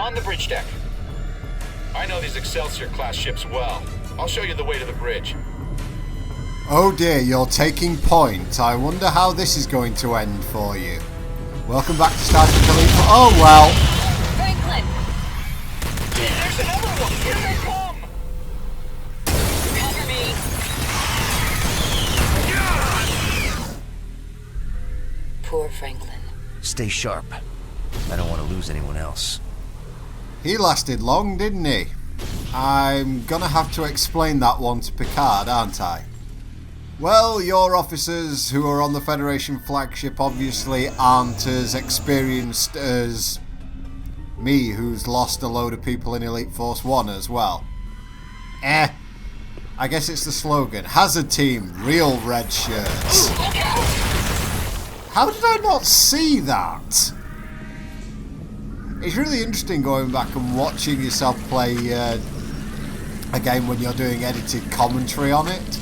On the bridge deck. I know these Excelsior-class ships well. I'll show you the way to the bridge. Oh dear, you're taking point. I wonder how this is going to end for you. Welcome back to Stardate Elite. Oh well. Franklin! There's another one! Here they come! Cover me! Poor Franklin. Stay sharp. I don't want to lose anyone else. He lasted long, didn't he? I'm gonna have to explain that one to Picard, aren't I? Well, your officers who are on the Federation flagship obviously aren't as experienced as me, who's lost a load of people in Elite Force 1 as well. I guess it's the slogan. Hazard team, real red shirts. How did I not see that? It's really interesting going back and watching yourself play a game when you're doing edited commentary on it.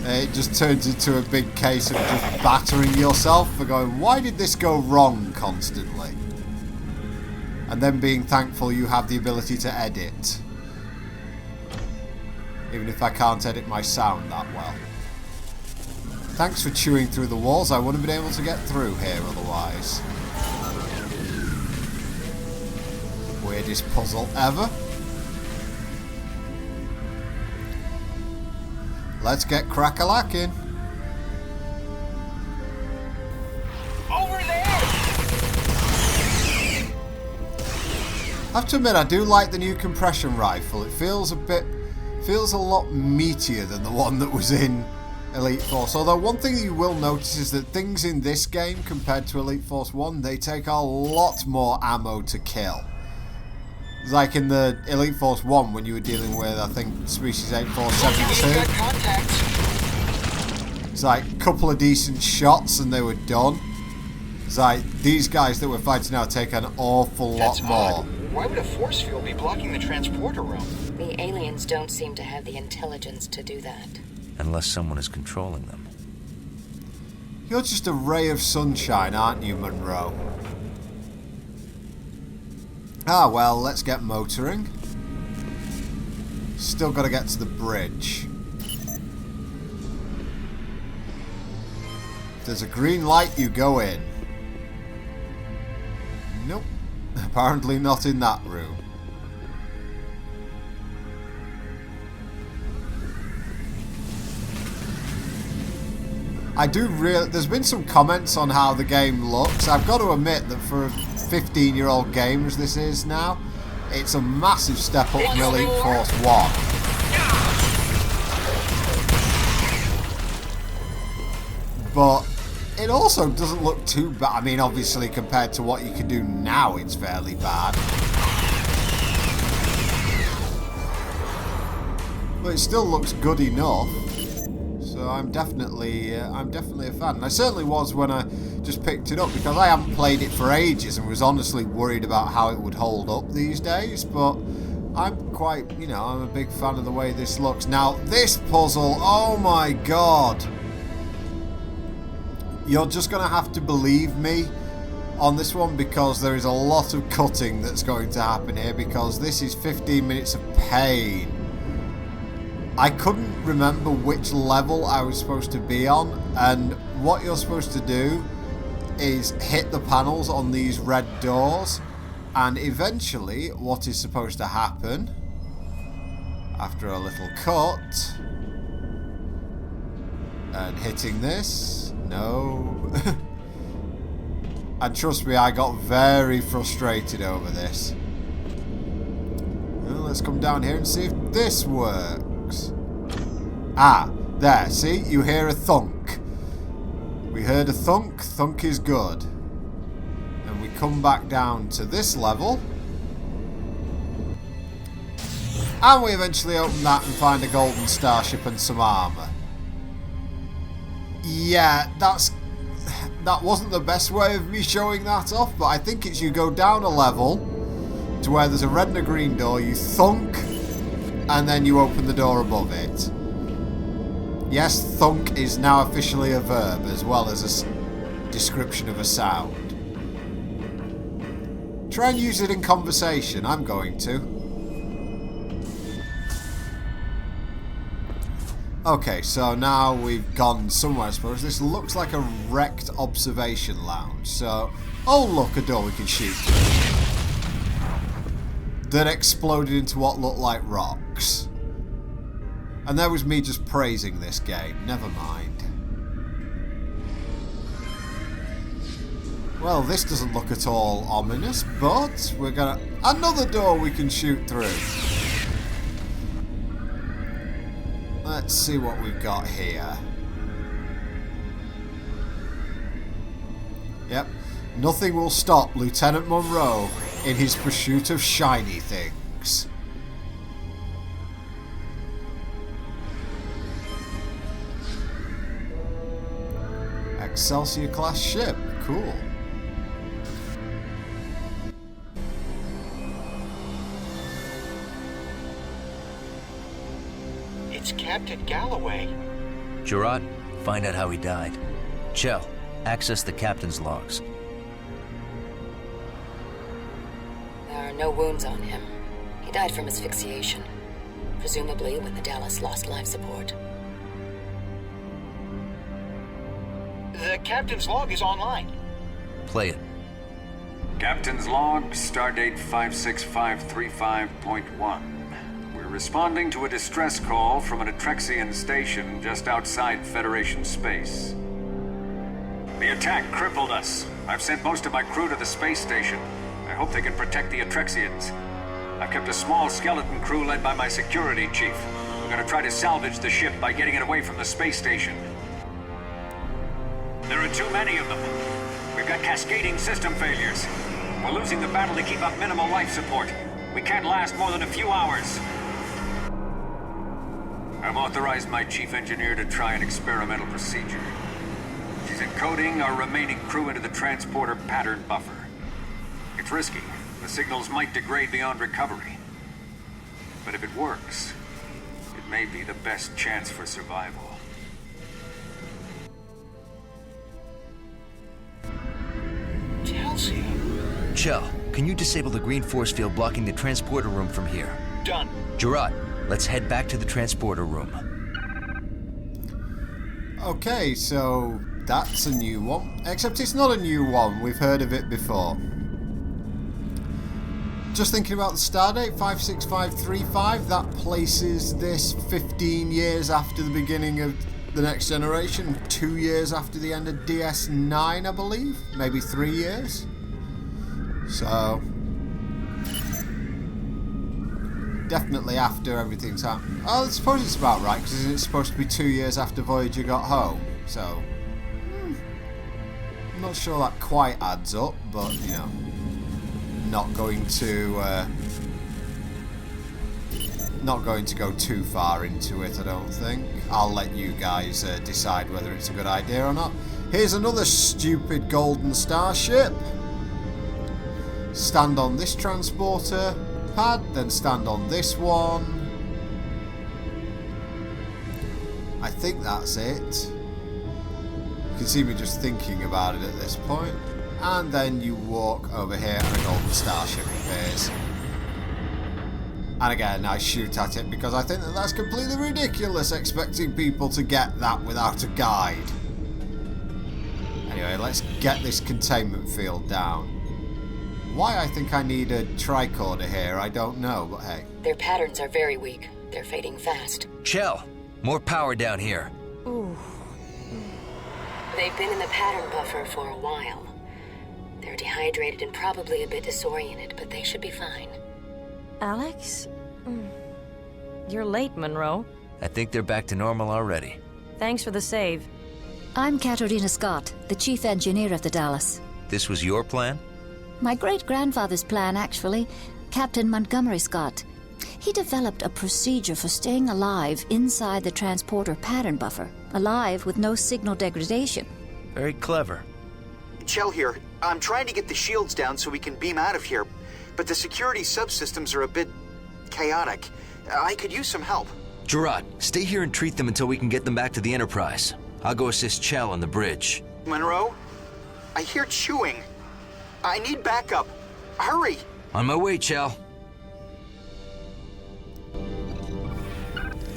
It just turns into a big case of just battering yourself for going, why did this go wrong constantly? And then being thankful you have the ability to edit. Even if I can't edit my sound that well. Thanks for chewing through the walls. I wouldn't have been able to get through here otherwise. Weirdest puzzle ever. Let's get crack-a-lacking. Over there! I have to admit, I do like the new compression rifle. It feels a lot meatier than the one that was in Elite Force. Although one thing you will notice is that things in this game compared to Elite Force 1, they take a lot more ammo to kill. Like in the Elite Force 1 when you were dealing with, I think, Species 8472. It's like a couple of decent shots and they were done. It's like these guys that we're fighting now take an awful lot more. Why would a force field be blocking the transporter room? The aliens don't seem to have the intelligence to do that. Unless someone is controlling them. You're just a ray of sunshine, aren't you, Monroe? Ah, well, let's get motoring. Still got to get to the bridge. If there's a green light, you go in. Nope. Apparently not in that room. There's been some comments on how the game looks. I've got to admit that for a 15-year-old game as this is now, it's a massive step up from Elite Force 1. But it also doesn't look too bad. I mean, obviously, compared to what you can do now, it's fairly bad. But it still looks good enough. So I'm definitely a fan. And I certainly was when I just picked it up, because I haven't played it for ages and was honestly worried about how it would hold up these days. But I'm quite, I'm a big fan of the way this looks. Now, this puzzle, oh my god. You're just going to have to believe me on this one, because there is a lot of cutting that's going to happen here, because this is 15 minutes of pain. I couldn't remember which level I was supposed to be on, and what you're supposed to do is hit the panels on these red doors, and eventually what is supposed to happen after a little cut and hitting this, no, and trust me, I got very frustrated over this. Well, let's come down here and see if this works. Ah, there, see? You hear a thunk. We heard a thunk. Thunk is good. And we come back down to this level. And we eventually open that and find a golden starship and some armour. Yeah, that wasn't the best way of me showing that off, but I think it's you go down a level to where there's a red and a green door, you thunk, and then you open the door above it. Yes, thunk is now officially a verb as well as a description of a sound. Try and use it in conversation. I'm going to. Okay, so now we've gone somewhere, I suppose. This looks like a wrecked observation lounge. So, oh look, a door we can shoot through. That exploded into what looked like rocks. And there was me just praising this game. Never mind. Well, this doesn't look at all ominous, but we're gonna... Another door we can shoot through. Let's see what we've got here. Yep. Nothing will stop Lieutenant Monroe in his pursuit of shiny things. Excelsior class ship. Cool. It's Captain Galloway. Gerard, find out how he died. Chell, access the captain's logs. There are no wounds on him. He died from asphyxiation. Presumably when the Dallas lost life support. The captain's log is online. Play it. Captain's log, Stardate 56535.1. We're responding to a distress call from an Atrexian station just outside Federation space. The attack crippled us. I've sent most of my crew to the space station. I hope they can protect the Atrexians. I've kept a small skeleton crew led by my security chief. We're gonna try to salvage the ship by getting it away from the space station. There are too many of them. We've got cascading system failures. We're losing the battle to keep up minimal life support. We can't last more than a few hours. I've authorized my chief engineer to try an experimental procedure. She's encoding our remaining crew into the transporter pattern buffer. It's risky. The signals might degrade beyond recovery. But if it works, it may be the best chance for survival. Chelsea. Chell, can you disable the green force field blocking the transporter room from here? Done. Gerard, let's head back to the transporter room. Okay, so that's a new one. Except it's not a new one. We've heard of it before. Just thinking about the Stardate 56535, that places this 15 years after the beginning of the next generation, 2 years after the end of DS9, I believe, maybe 3 years. So definitely after everything's happened. Oh, I suppose it's about right, because it's supposed to be 2 years after Voyager got home. So I'm not sure that quite adds up, but you know, not going to go too far into it, I don't think. I'll let you guys decide whether it's a good idea or not. Here's another stupid golden starship. Stand on this transporter pad, then stand on this one. I think that's it. You can see me just thinking about it at this point. And then you walk over here and a golden starship appears. And again, I shoot at it because I think that that's completely ridiculous, expecting people to get that without a guide. Anyway, let's get this containment field down. Why I think I need a tricorder here, I don't know, but hey. Their patterns are very weak. They're fading fast. Chell, more power down here. Ooh. They've been in the pattern buffer for a while. They're dehydrated and probably a bit disoriented, but they should be fine. Alex? You're late, Monroe. I think they're back to normal already. Thanks for the save. I'm Katerina Scott, the chief engineer of the Dallas. This was your plan? My great-grandfather's plan, actually. Captain Montgomery Scott. He developed a procedure for staying alive inside the transporter pattern buffer. Alive with no signal degradation. Very clever. Chell here. I'm trying to get the shields down so we can beam out of here, but the security subsystems are a bit chaotic. I could use some help. Gerard, stay here and treat them until we can get them back to the Enterprise. I'll go assist Chell on the bridge. Monroe? I hear chewing. I need backup. Hurry! On my way, Chell.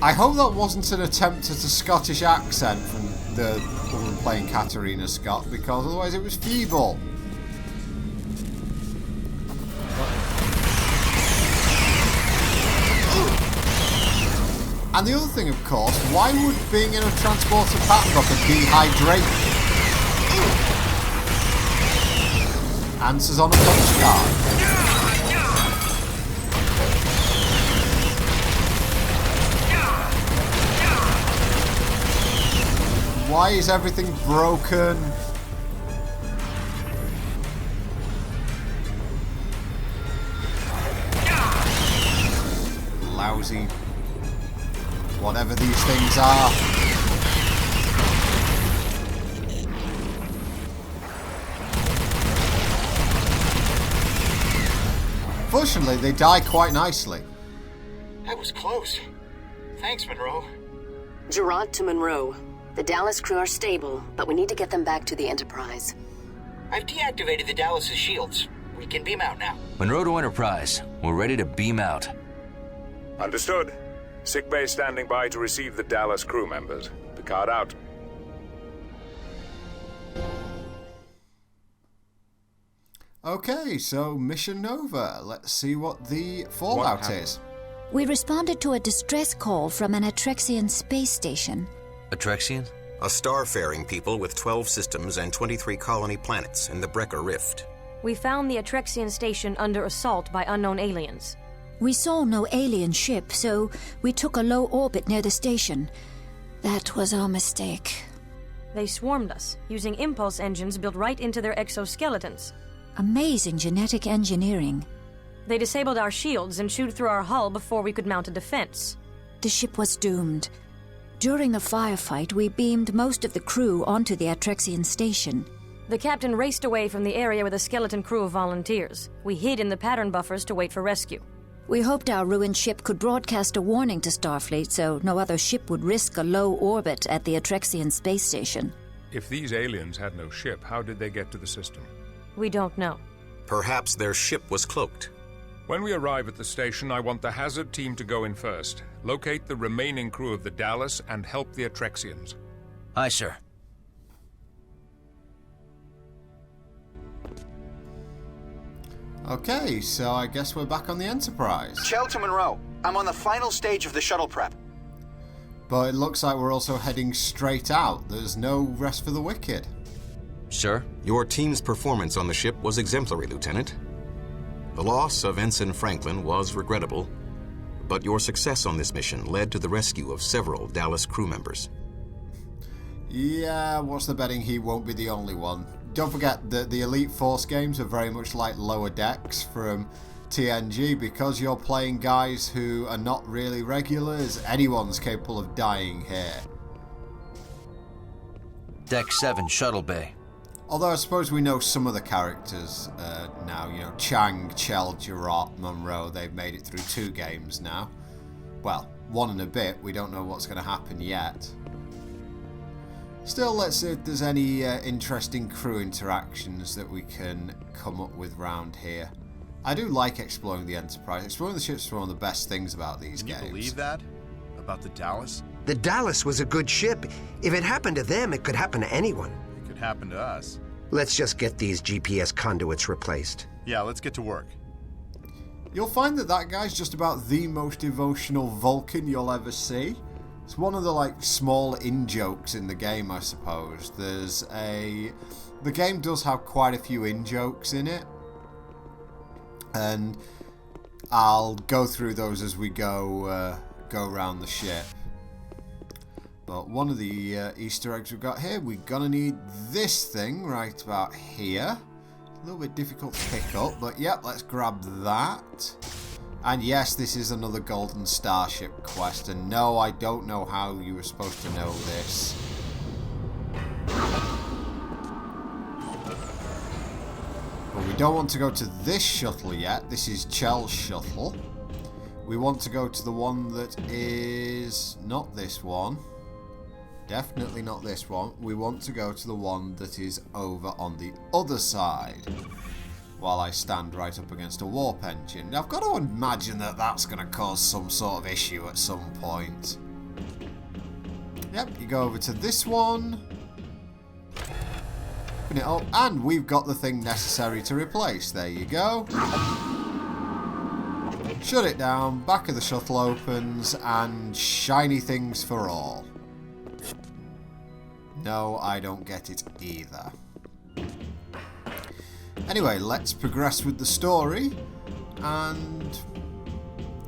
I hope that wasn't an attempt at a Scottish accent from the woman playing Katarina Scott, because otherwise it was feeble. And the other thing, of course, why would being in a transporter pattern buffer dehydrate you? Answers on a punch card. Why is everything broken? Lousy. Whatever these things are. Fortunately, they die quite nicely. That was close. Thanks, Monroe. Gerard to Monroe. The Dallas crew are stable, but we need to get them back to the Enterprise. I've deactivated the Dallas's shields. We can beam out now. Monroe to Enterprise. We're ready to beam out. Understood. Sickbay standing by to receive the Dallas crew members. Picard out. Okay, so Mission Nova. Let's see what the fallout is. We responded to a distress call from an Atrexian space station. Atrexian? A star-faring people with 12 systems and 23 colony planets in the Brecker Rift. We found the Atrexian station under assault by unknown aliens. We saw no alien ship, so we took a low orbit near the station. That was our mistake. They swarmed us, using impulse engines built right into their exoskeletons. Amazing genetic engineering. They disabled our shields and chewed through our hull before we could mount a defense. The ship was doomed. During the firefight, we beamed most of the crew onto the Atrexian station. The captain raced away from the area with a skeleton crew of volunteers. We hid in the pattern buffers to wait for rescue. We hoped our ruined ship could broadcast a warning to Starfleet so no other ship would risk a low orbit at the Atrexian space station. If these aliens had no ship, how did they get to the system? We don't know. Perhaps their ship was cloaked. When we arrive at the station, I want the hazard team to go in first. Locate the remaining crew of the Dallas and help the Atrexians. Aye, sir. Okay, so I guess we're back on the Enterprise. Chell to Monroe. I'm on the final stage of the shuttle prep. But it looks like we're also heading straight out. There's no rest for the wicked. Sir? Your team's performance on the ship was exemplary, Lieutenant. The loss of Ensign Franklin was regrettable, but your success on this mission led to the rescue of several Dallas crew members. Yeah, what's the betting he won't be the only one? Don't forget that the Elite Force games are very much like Lower Decks from TNG. Because you're playing guys who are not really regulars, anyone's capable of dying here. Deck 7, Shuttle Bay. Although I suppose we know some of the characters now. You know, Chang, Chell, Gerard, Monroe, they've made it through 2 games now. Well, 1 and a bit. We don't know what's going to happen yet. Still, let's see if there's any interesting crew interactions that we can come up with round here. I do like exploring the Enterprise. Exploring the ships is one of the best things about these games. Can you believe that? About the Dallas? The Dallas was a good ship. If it happened to them, it could happen to anyone. It could happen to us. Let's just get these GPS conduits replaced. Yeah, let's get to work. You'll find that that guy's just about the most emotional Vulcan you'll ever see. It's one of the small in-jokes in the game, I suppose. The game does have quite a few in-jokes in it, and I'll go through those as we go around the ship. But one of the Easter eggs we've got here, we're gonna need this thing right about here. A little bit difficult to pick up, but yep, let's grab that. And yes, this is another Golden Starship quest, and no, I don't know how you were supposed to know this. But we don't want to go to this shuttle yet. This is Chell's shuttle. We want to go to the one that is not this one. Definitely not this one. We want to go to the one that is over on the other side. while I stand right up against a warp engine. I've got to imagine that that's going to cause some sort of issue at some point. Yep, you go over to this one. Open it up, and we've got the thing necessary to replace. There you go. Shut it down, back of the shuttle opens, and shiny things for all. No, I don't get it either. Anyway, let's progress with the story, and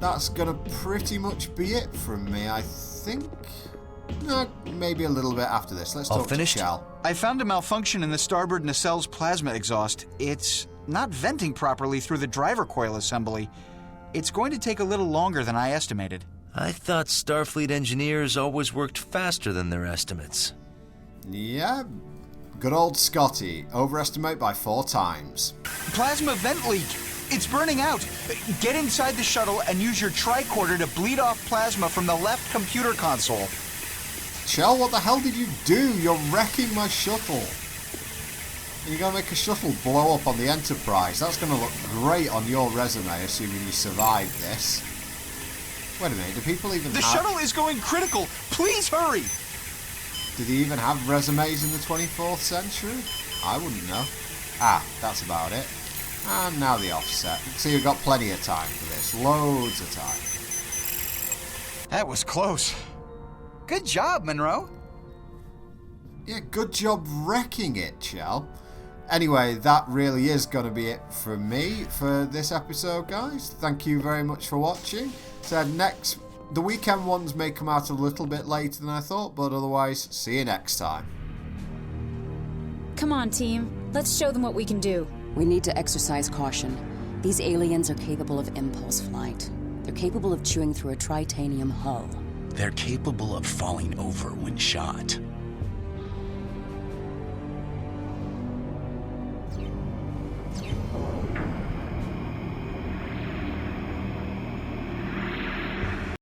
that's gonna pretty much be it from me, I think. Maybe a little bit after this. Let's talk to Shell. I found a malfunction in the starboard nacelle's plasma exhaust. It's not venting properly through the driver coil assembly. It's going to take a little longer than I estimated. I thought Starfleet engineers always worked faster than their estimates. Yeah, good old Scotty. Overestimate by 4 times. Plasma vent leak. It's burning out. Get inside the shuttle and use your tricorder to bleed off plasma from the left computer console. Shell, what the hell did you do? You're wrecking my shuttle. You're going to make a shuttle blow up on the Enterprise. That's going to look great on your resume, assuming you survived this. Wait a minute, do people even The shuttle is going critical. Please hurry. Did he even have resumes in the 24th century? I wouldn't know. Ah, that's about it. And now the offset. So you've got plenty of time for this. Loads of time. That was close. Good job, Monroe. Yeah, good job wrecking it, Shell. Anyway, that really is going to be it from me for this episode, guys. Thank you very much for watching. So the weekend ones may come out a little bit later than I thought, but otherwise, see you next time. Come on, team. Let's show them what we can do. We need to exercise caution. These aliens are capable of impulse flight. They're capable of chewing through a tritanium hull. They're capable of falling over when shot.